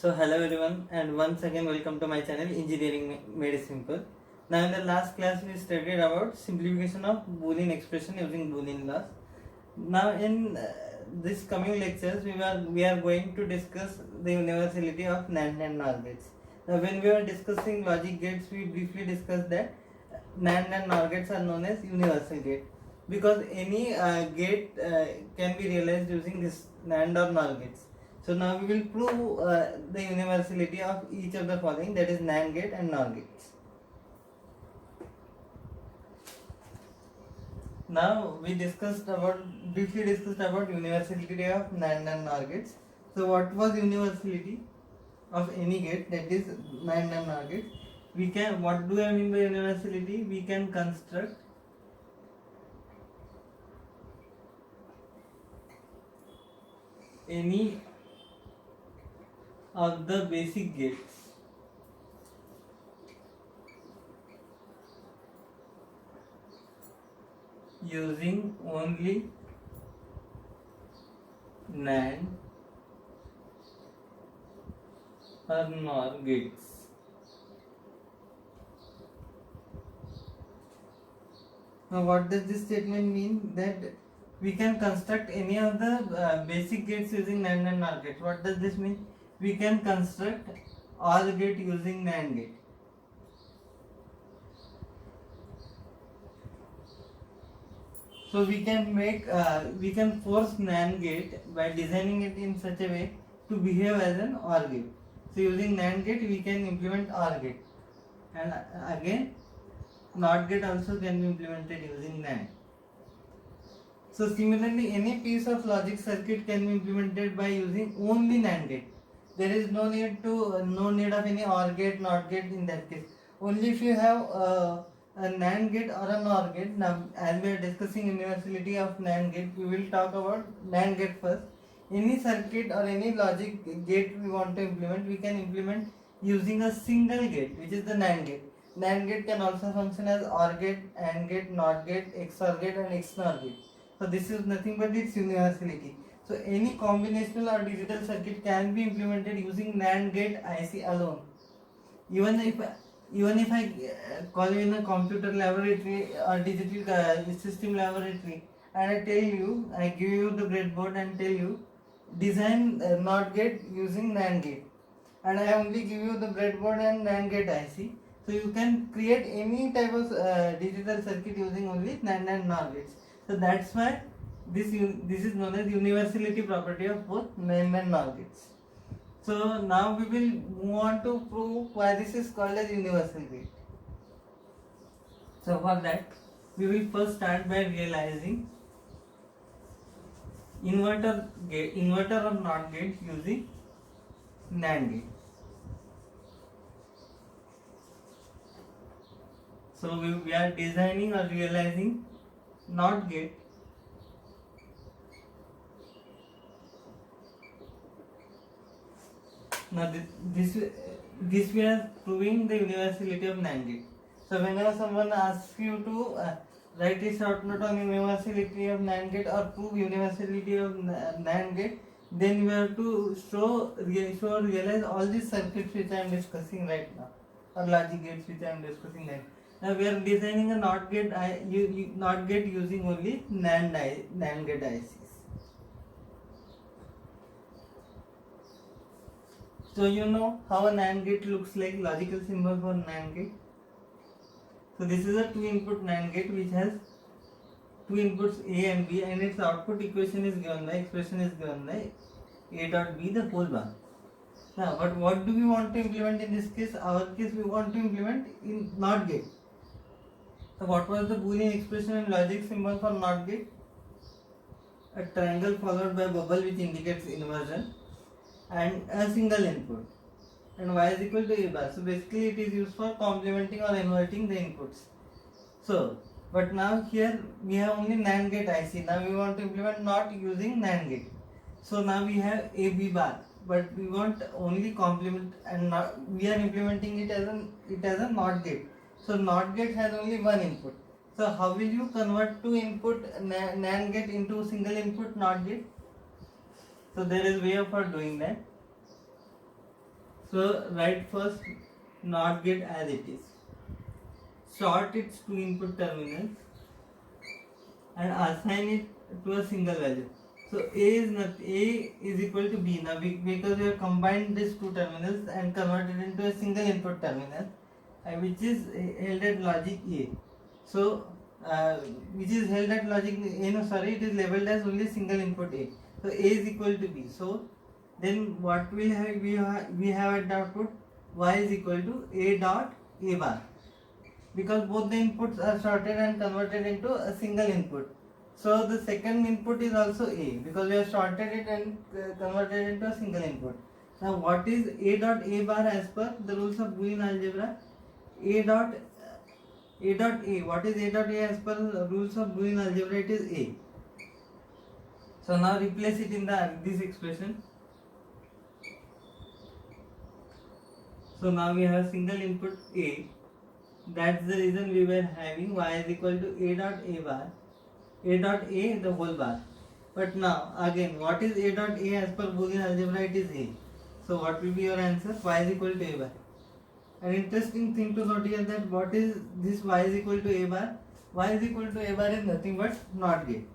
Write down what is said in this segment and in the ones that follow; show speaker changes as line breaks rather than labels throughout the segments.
So hello everyone and once again welcome to my channel Engineering Made Simple. Now in the last class we studied about simplification of Boolean expression using Boolean laws. Now in this coming lectures we are going to discuss the universality of NAND and NOR gates. Now when we were discussing logic gates we briefly discussed that NAND and NOR gates are known as universal gate because any gate can be realized using this NAND or NOR gates. So now we will prove the universality of each of the following, that is NAND gate and NOR gates. Now we briefly discussed about universality of NAND and NOR gates. So what was universality of any gate, that is NAND and NOR gates? What do I mean by universality? We can construct any of the basic gates using only NAND or NOR gates. Now what does this statement mean? That we can construct any of the basic gates using NAND and NOR gates. What does this mean? We can construct OR gate using NAND gate. So we can force NAND gate by designing it in such a way to behave as an OR gate. So using NAND gate we can implement OR gate, and again NOT gate also can be implemented using NAND. So similarly any piece of logic circuit can be implemented by using only NAND gate. There is no need of any OR gate, NOT gate in that case. Only if you have a NAND gate or a NOR gate. Now as we are discussing universality of NAND gate, we will talk about NAND gate first. Any circuit or any logic gate we want to implement, we can implement using a single gate, which is the NAND gate. NAND gate can also function as OR gate, AND gate, NOT gate, XOR gate and XNOR gate. So this is nothing but its universality. So any combinational or digital circuit can be implemented using NAND gate IC alone. Even if I call you in a computer laboratory or digital system laboratory, and I give you the breadboard and tell you design NOT gate using NAND gate, and I only give you the breadboard and NAND gate IC. So you can create any type of digital circuit using only NAND and NOR gates. So that's why this is known as universality property of both NAND and NOR gates. So now we will move on to prove why this is called as universal gate. So for that we will first start by realizing inverter or NOT gate using NAND gate. So we are designing or realizing NOT gate now this we are proving the universality of NAND gate. So whenever someone asks you to write a short note on universality of NAND gate or prove universality of NAND gate, then you have to realize all these circuits which I am discussing right now, or logic gates which I am discussing right now. Now we are designing a NOT gate using only NAND gate ICs. So you know how a NAND gate looks like, logical symbol for NAND gate. So this is a 2-input NAND gate which has two inputs A and B, and its output expression is given by A dot B, the whole bar. Now but what do we want to implement in this case? Our case we want to implement in NOT gate. So what was the Boolean expression and logic symbol for NOT gate? A triangle followed by a bubble which indicates inversion and a single input, and y is equal to A bar. So basically it is used for complementing or inverting the inputs. So but now here we have only NAND gate IC. Now we want to implement NOT using NAND gate. So now we have A B bar, but we want only complement, and not, we are implementing it as a NOT gate. So NOT gate has only one input. So how will you convert two input NAND gate into single input NOT gate? So there is way for doing that. So write first NOT gate as it is. Sort its two input terminals and assign it to a single value. So A is equal to B now because we have combined these two terminals and converted into a single input terminal, which is held at logic A. So which is held at logic A. No, sorry, it is labeled as only single input A. So A is equal to B. So then what we have at the output Y is equal to A dot A bar, because both the inputs are sorted and converted into a single input. So the second input is also A because we have sorted it and converted into a single input. Now what is A dot A bar as per the rules of Boolean algebra? A dot A. What is A dot A as per the rules of Boolean algebra? It is A. So now replace it in this expression. So now we have single input A. That's the reason we were having Y is equal to A dot A bar, A dot A the whole bar. But now again, what is A dot A as per Boolean algebra? It is A. So what will be your answer? Y is equal to A bar. An interesting thing to note here that what is this Y is equal to A bar? Y is equal to A bar is nothing but NOT gate.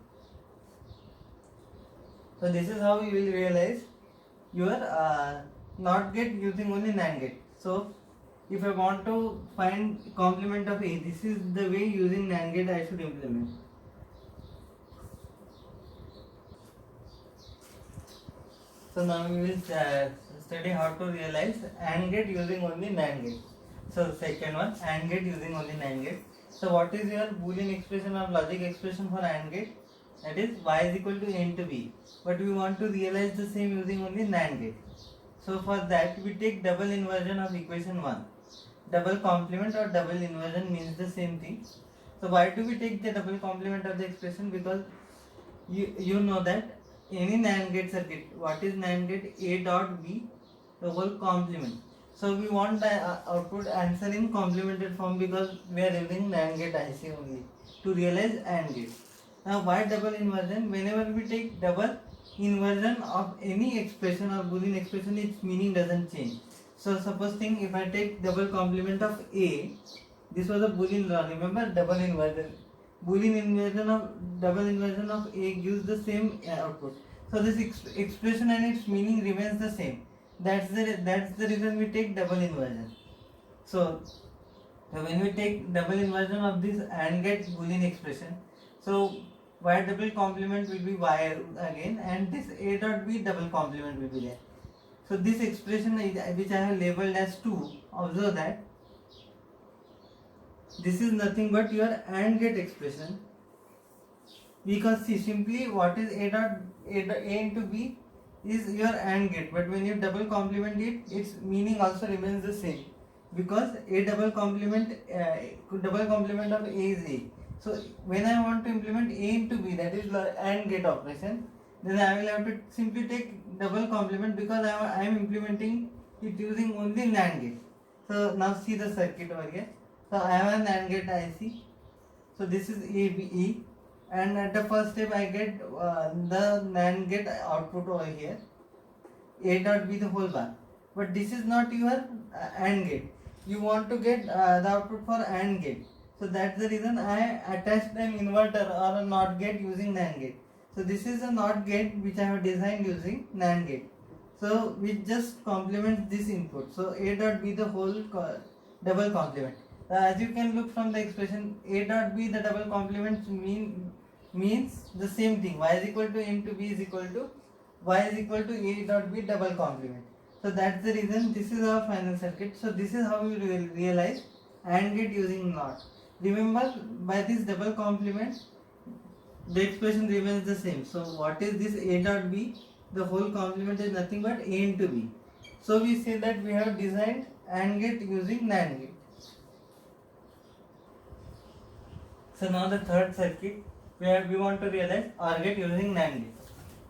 So this is how you will realize your NOT gate using only NAND gate. So if I want to find complement of A, this is the way using NAND gate I should implement. So now we will study how to realize AND gate using only NAND gate. So second one, AND gate using only NAND gate. So what is your Boolean expression or logic expression for AND gate? That is Y is equal to A into B. But we want to realize the same using only NAND gate. So for that we take double inversion of equation 1. Double complement or double inversion means the same thing. So why do we take the double complement of the expression? Because you know that any NAND gate circuit, what is NAND gate? A dot B the whole complement. So we want the output answer in complemented form because we are using NAND gate IC only to realize AND gate. Now why double inversion? Whenever we take double inversion of any expression or Boolean expression, its meaning doesn't change. So suppose think if I take double complement of A, this was a Boolean law, remember, double inversion. Boolean inversion of double inversion of A gives the same output. So this expression and its meaning remains the same. That's the reason we take double inversion. So when we take double inversion of this AND gate Boolean expression, so Y double complement will be Y again, and this A dot B double complement will be there. So this expression which I have labeled as 2, observe that this is nothing but your AND gate expression, because see simply what is A into B is your AND gate, but when you double complement it, its meaning also remains the same, because A double complement of A is A. So when I want to implement A into B, that is AND gate operation, then I will have to simply take double complement because I am implementing it using only NAND gate. So now see the circuit over here. So I have a NAND gate IC. So this is ABE, and at the first step I get the NAND gate output over here, A dot B the whole bar. But this is not your AND gate. You want to get the output for AND gate. So that's the reason I attached an inverter or a NOT gate using NAND gate. So this is a NOT gate which I have designed using NAND gate. So we just complement this input. So A dot B the whole double complement. As you can look from the expression, A dot B the double complement means the same thing. Y is equal to A into B is equal to Y is equal to A dot B double complement. So that's the reason this is our final circuit. So this is how we will realize AND gate using NOT. Remember, by this double complement, the expression remains the same. So what is this A dot B? The whole complement is nothing but A into B. So we say that we have designed AND gate using NAND gate. So now the third circuit, we want to realize OR gate using NAND gate.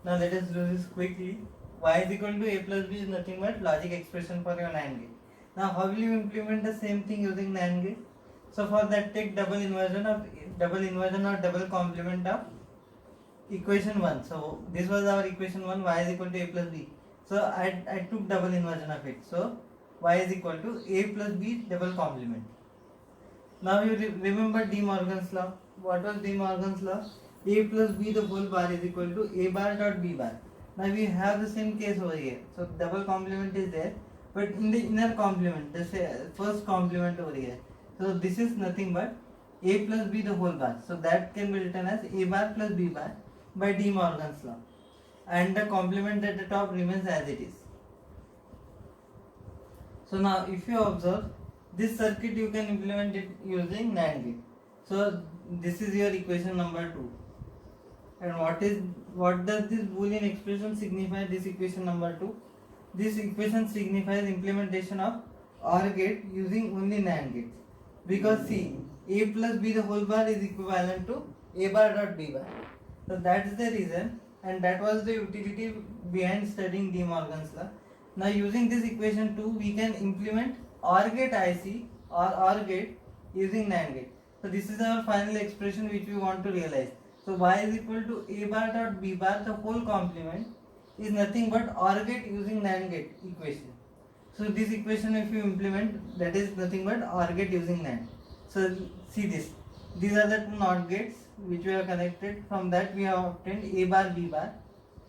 Now let us do this quickly. Y is equal to A plus B is nothing but logic expression for your NAND gate. Now how will you implement the same thing using NAND gate? So for that, take double inversion or double complement of equation 1. So this was our equation 1, Y is equal to A plus B. So I took double inversion of it. So y is equal to a plus b double complement. Now you remember De Morgan's law. What was De Morgan's law? A plus b the whole bar is equal to a bar dot b bar. Now we have the same case over here. So double complement is there, but in the inner complement, the first complement over here. So this is nothing but a plus b the whole bar. So that can be written as a bar plus b bar by De Morgan's law, and the complement at the top remains as it is. So now if you observe this circuit, you can implement it using NAND gate. So this is your equation number 2. And what does this Boolean expression signify? This equation number 2. This equation signifies implementation of OR gate using only NAND gates. Because see, a plus b the whole bar is equivalent to a bar dot b bar. So that's the reason, and that was the utility behind studying De Morgan's law. Now using this equation 2, we can implement OR gate IC or OR gate using NAND gate. So this is our final expression which we want to realize. So y is equal to a bar dot b bar, the whole complement, is nothing but OR gate using NAND gate equation. So this equation if you implement, that is nothing but OR gate using NAND. So see this. These are the two NOT gates which we have connected. From that we have obtained a bar b bar.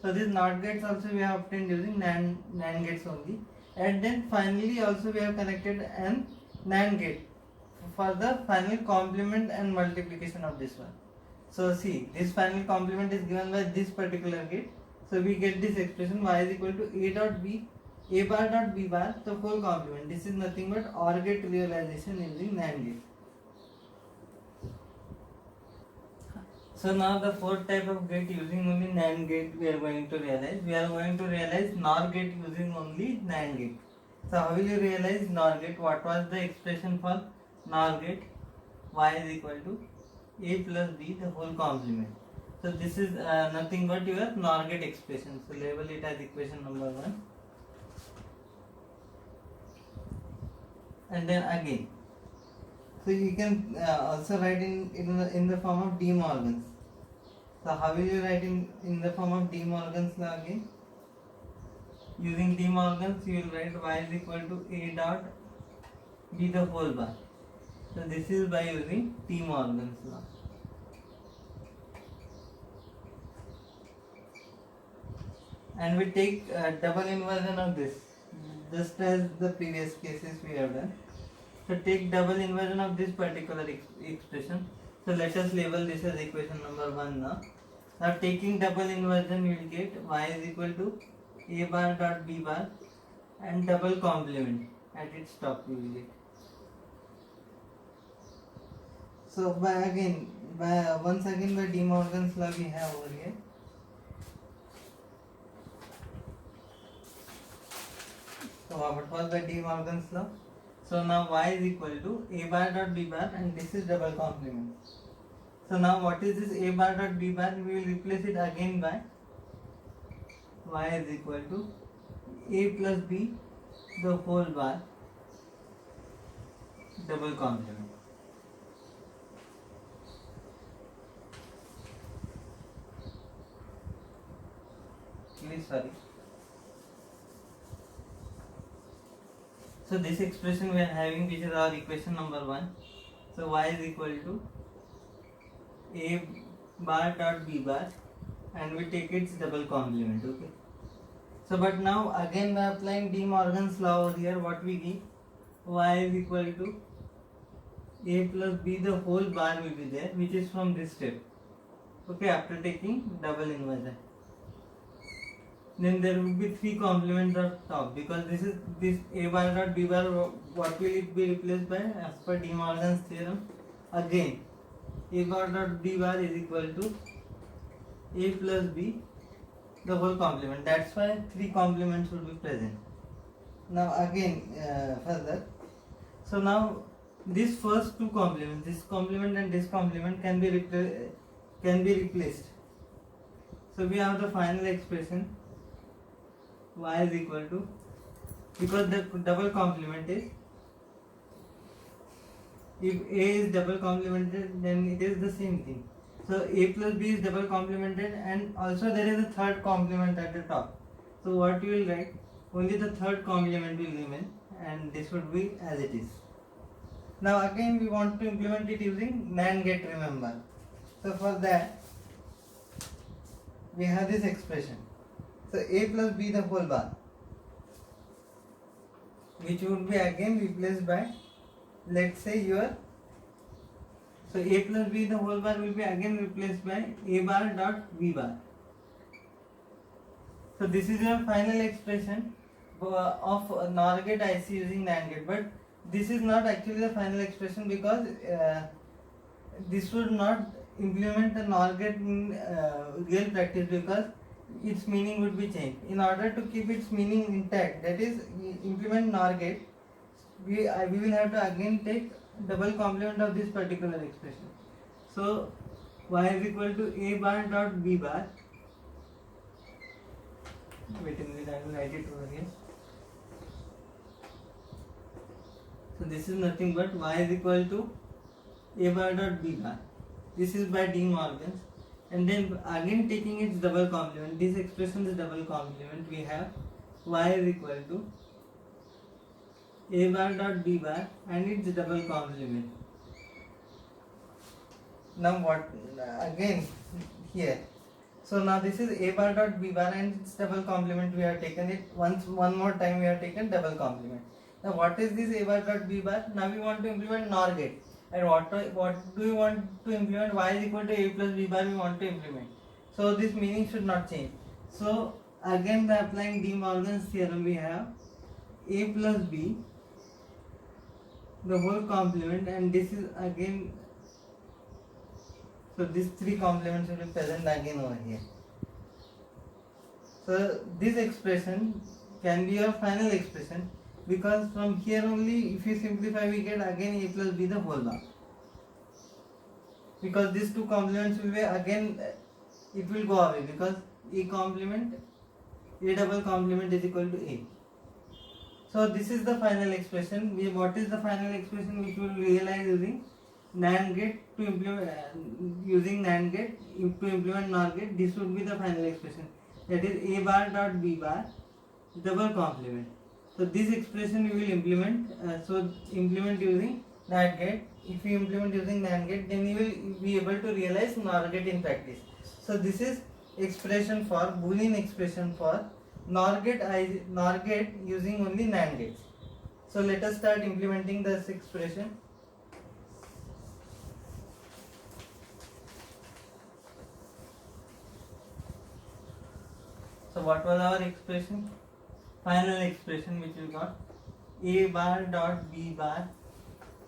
So these NOT gates also we have obtained using NAND gates only. And then finally also we have connected an NAND gate for the final complement and multiplication of this one. So see, this final complement is given by this particular gate. So we get this expression y is equal to a dot b, a bar dot b bar, the whole complement. This is nothing but OR gate realization using NAND gate. So now the fourth type of gate using only NAND gate we are going to realize. We are going to realize NOR gate using only NAND gate. So how will you realize NOR gate? What was the expression for NOR gate? Y is equal to a plus b the whole complement. So this is nothing but your NOR gate expression. So label it as equation number 1. And then again, so you can also write in the form of De Morgan's. So how will you write in the form of De Morgan's law again? Using De Morgan's, you will write y is equal to a dot b the whole bar. So this is by using De Morgan's law. And we take double inversion of this, just as the previous cases we have done. So take double inversion of this particular expression. So let us label this as equation number 1 now. Now taking double inversion, you will get y is equal to a bar dot b bar and double complement at its top you will get. So once again by De Morgan's law we have over here. So what was the De Morgan's law? So now y is equal to a bar dot b bar, and this is double complement. So now what is this a bar dot b bar? We will replace it again by y is equal to a plus b the whole bar double complement. Sorry. So this expression we are having, which is our equation number 1. So y is equal to a bar dot b bar, and we take its double complement. Okay. So but now again by applying De Morgan's law over here, what we get, y is equal to a plus b the whole bar will be there, which is from this step. Okay, after taking double inversion. Then there will be 3 complements of top, because this a bar dot b bar, what will it be replaced by as per De Morgan's theorem? Again, a bar dot b bar is equal to a plus b the whole complement. That's why 3 complements will be present. Now again further, so now these first 2 complements, this complement and this complement can be replaced. So we have the final expression y is equal to, because the double complement is, if a is double complemented, then it is the same thing. So a plus b is double complemented, and also there is a third complement at the top. So what you will write, only the third complement will remain, and this would be as it is. Now again we want to implement it using NAND gate, remember. So for that we have this expression. So a plus b the whole bar, which would be again replaced by, let's say your, so a plus b the whole bar will be again replaced by a bar dot b bar. So this is your final expression of NOR gate IC using NAND gate, but this is not actually the final expression because this would not implement the NOR gate in real practice because its meaning would be changed. In order to keep its meaning intact, that is implement NOR gate, we will have to again take double complement of this particular expression. So y is equal to a bar dot b bar. Wait a minute, I will write it over here. So this is nothing but y is equal to a bar dot b bar. This is by De Morgan's, and then again taking its double complement. This expression is double complement. We have y is equal to a bar dot b bar and its double complement. Now what again here? So now this is a bar dot b bar and its double complement. We have taken it one more time. We have taken double complement. Now what is this a bar dot b bar? Now we want to implement NOR gate. And what do we want to implement? Y is equal to a plus b bar we want to implement. So this meaning should not change. So again by applying De Morgan's theorem we have a plus b the whole complement, and this is again, so these three complements will be present again over here. So this expression can be your final expression, because from here only if you simplify we get again a plus b the whole bar, because these two complements will be again, it will go away because a complement, a double complement is equal to a. So this is the final expression. What is the final expression which we will realize using NAND gate to implement using NAND gate to implement NOR gate? This would be the final expression, that is a bar dot b bar double complement. So this expression we will implement. So implement using NAND gate. If you implement using NAND gate, then you will be able to realize NOR gate in practice. So this is expression for Boolean expression for NOR gate using only NAND gates. So let us start implementing this expression. So what was our expression? Final expression which we got, a bar dot b bar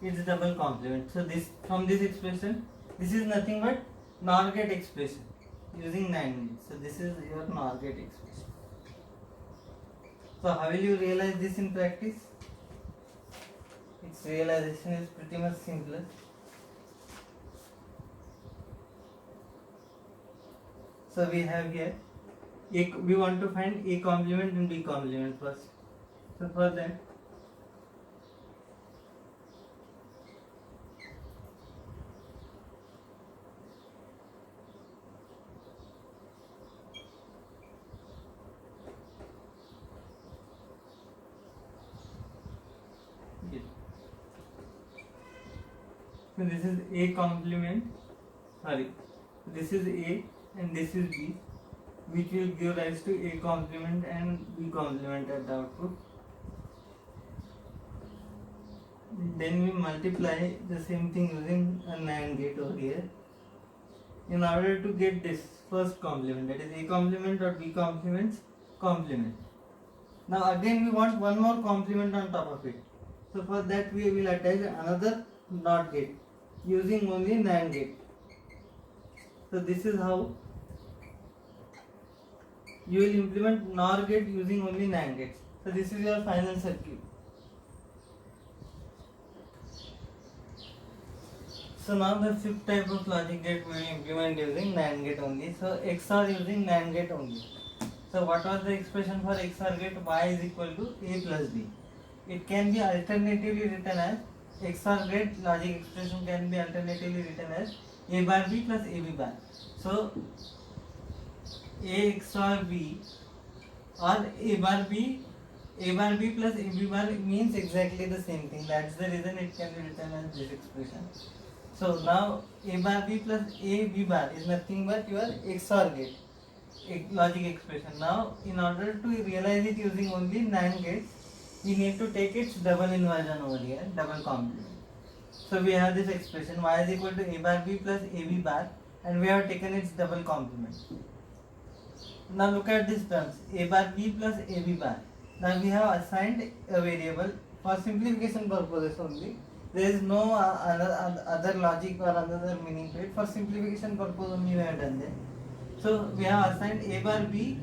is double complement. So this, from this expression, this is nothing but NOR gate expression using NAND gate. So this is your NOR gate expression. So how will you realize this in practice? Its realization is pretty much simpler. So we have here, we want to find a complement and b complement first. So for that, so this is a complement, this is a and this is b, which will give rise to a complement and b complement at the output. Then we multiply the same thing using a NAND gate over here in order to get this first complement, that is a complement or b complements complement. Now again we want one more complement on top of it. So for that we will attach another NOT gate using only NAND gate. So this is how you will implement NOR gate using only NAND gates. So this is your final circuit. So now the fifth type of logic gate we will implement using NAND gate only. So XOR using NAND gate only. So what was the expression for XOR gate? Y is equal to a plus b. It can be alternatively written as, XOR gate logic expression can be alternatively written as a bar b plus ab bar. So a XOR b or a bar b a bar b plus a b bar means exactly the same thing. That's the reason it can be written as this expression. So now a bar b plus a b bar is nothing but your XOR gate, logic expression. Now in order to realize it using only NAND gates, we need to take its double inversion over here, double complement. So we have this expression y is equal to a bar b plus a b bar, and we have taken its double complement. Now look at these terms, a bar b plus a b bar. Now we have assigned a variable for simplification purposes only. There is no other logic or another meaning to it. For simplification purpose only we have done that. So we have assigned a bar b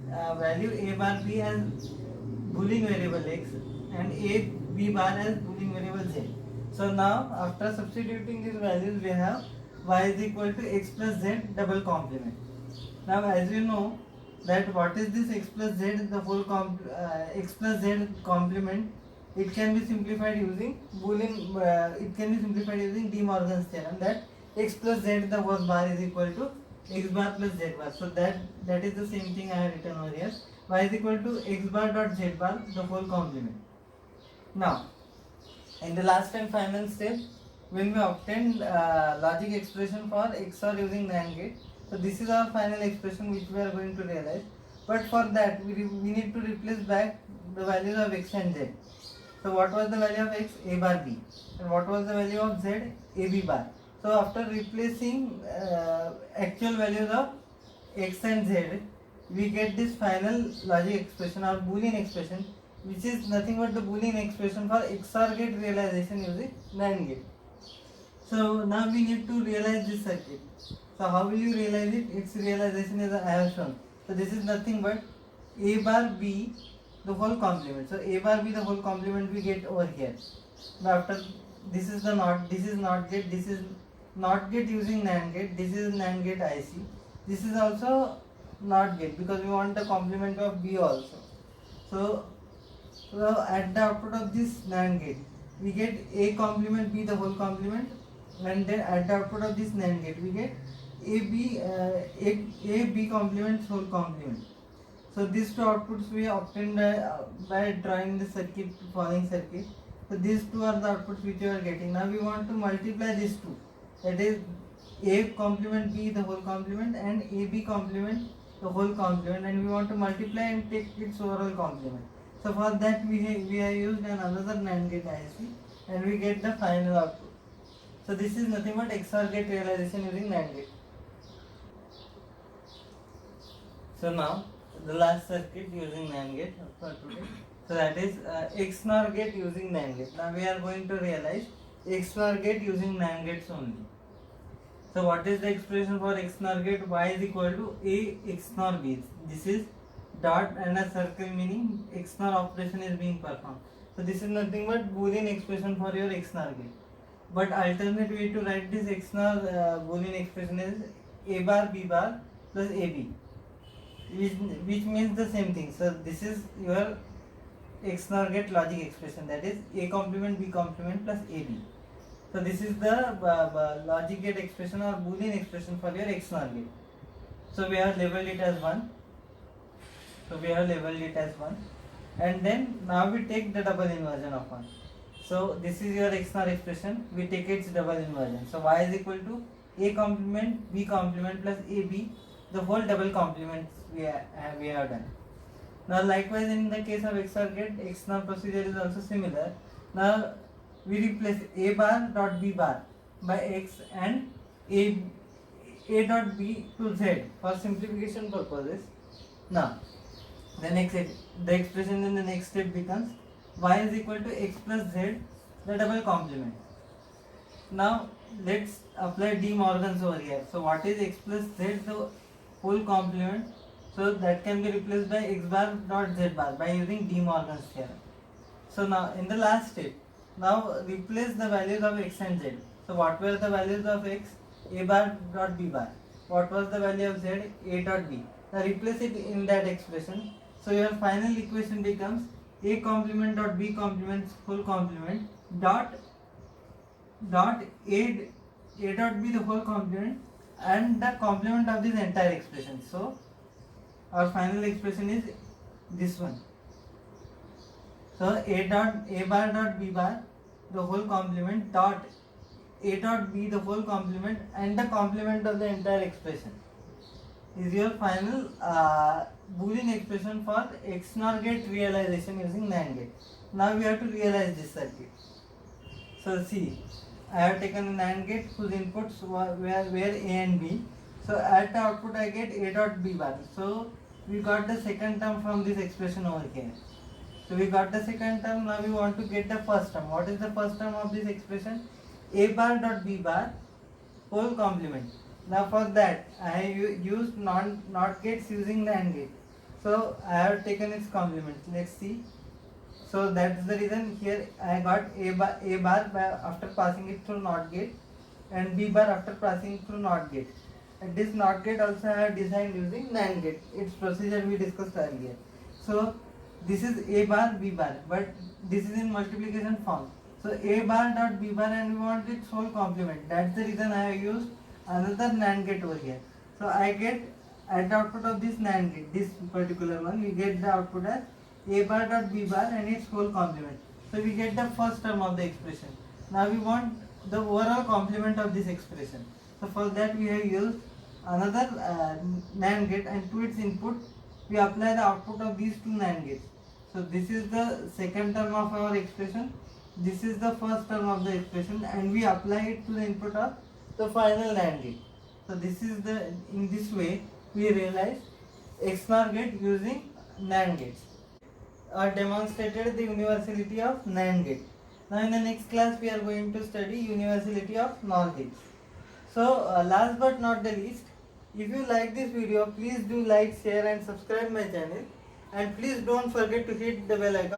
value a bar b as Boolean variable x and a b bar as Boolean variable z. So now after substituting these values, we have y is equal to x plus z double complement. Now as you know that what is this x plus z, the whole x plus z complement, it can be simplified using Boolean, it can be simplified using De Morgan's theorem, that x plus z the whole bar is equal to x bar plus z bar. So that is the same thing I have written over here. Y is equal to x bar dot z bar the whole complement. Now in the last and final step, when we obtain logic expression for XOR using NAND gate, so this is our final expression which we are going to realize. But for that we need to replace back the values of x and z. So what was the value of x? A bar b. And what was the value of z? A b bar. So after replacing actual values of x and z, we get this final logic expression or Boolean expression, which is nothing but the Boolean expression for XOR gate realization using NAND gate. So now we need to realize this circuit. So how will you realize it? Its realization is I have shown. So this is nothing but a bar b the whole complement. So a bar b the whole complement we get over here. Now after this is the NOT, this is NOT gate, this is NOT gate using NAND gate, this is NAND gate IC. This is also NOT gate because we want the complement of b also. So at the output of this NAND gate, we get a complement b the whole complement, and then at the output of this NAND gate, we get a b complement whole complement. So these two outputs we obtained by drawing the circuit, following circuit. So these two are the outputs which we are getting. Now we want to multiply these two. That is a complement b the whole complement and a b complement the whole complement, and we want to multiply and take its overall complement. So for that we have used another NAND gate IC, and we get the final output. So this is nothing but XOR gate realization using NAND gate. So now the last circuit using NAND gate for today. So that is XNOR gate using NAND gate. Now we are going to realize XNOR gate using NAND gates only. So what is the expression for XNOR gate? Y is equal to A XNOR B. This is dot and a circle, meaning XNOR operation is being performed. So this is nothing but Boolean expression for your XNOR gate. But alternate way to write this XNOR Boolean expression is A bar B bar plus AB, which means the same thing. So this is your XNOR gate logic expression, that is A complement B complement plus AB. So this is the logic gate expression or Boolean expression for your XNOR gate. So we have labeled it as 1. And then now we take the double inversion of 1. So this is your XNOR expression, we take its double inversion. So y is equal to A complement B complement plus AB, the whole double complements we have done. Now likewise in the case of XOR gate, XNOR procedure is also similar. Now we replace A bar dot B bar by X and A dot B to Z for simplification purposes. Now the expression in the next step becomes y is equal to x plus z the double complement. Now let's apply De Morgan's over here. So what is x plus z the whole complement? So that can be replaced by x bar dot z bar by using De Morgan's theorem. So now in the last step, now replace the values of x and z. So what were the values of x? A bar dot b bar. What was the value of z? A dot b. Now replace it in that expression. So your final equation becomes A complement dot B complement whole complement dot A dot B the whole complement and the complement of this entire expression. So our final expression is this one. So a bar dot b bar the whole complement dot a dot b the whole complement and the complement of the entire expression is your final Boolean expression for XNOR gate realization using NAND gate. Now we have to realize this circuit. So see, I have taken a NAND gate whose inputs were A and B. So at the output I get A dot B bar. So we got the second term from this expression over here. So we got the second term, now we want to get the first term. What is the first term of this expression? A bar dot B bar whole complement. Now for that I have used NOT gates using NAND gate. So I have taken its complement. Let's see. So that's the reason here I got A bar after passing it through NOT gate and B bar after passing it through NOT gate. And this NOT gate also I have designed using NAND gate. Its procedure we discussed earlier. So this is A bar B bar, but this is in multiplication form. So A bar dot B bar and we want its whole complement. That's the reason I have used another NAND gate over here. So I get at the output of this NAND gate, this particular one, we get the output as A bar dot B bar and its whole complement. So we get the first term of the expression. Now we want the overall complement of this expression. So for that we have used another NAND gate and to its input we apply the output of these two NAND gates. So this is the second term of our expression. This is the first term of the expression and we apply it to the input of the final NAND gate. So this is in this way we realize XNOR gate using NAND gates. Demonstrated the universality of NAND gate. Now in the next class we are going to study universality of NOR gates. So last but not the least, if you like this video, please do like, share and subscribe my channel, and please don't forget to hit the bell icon.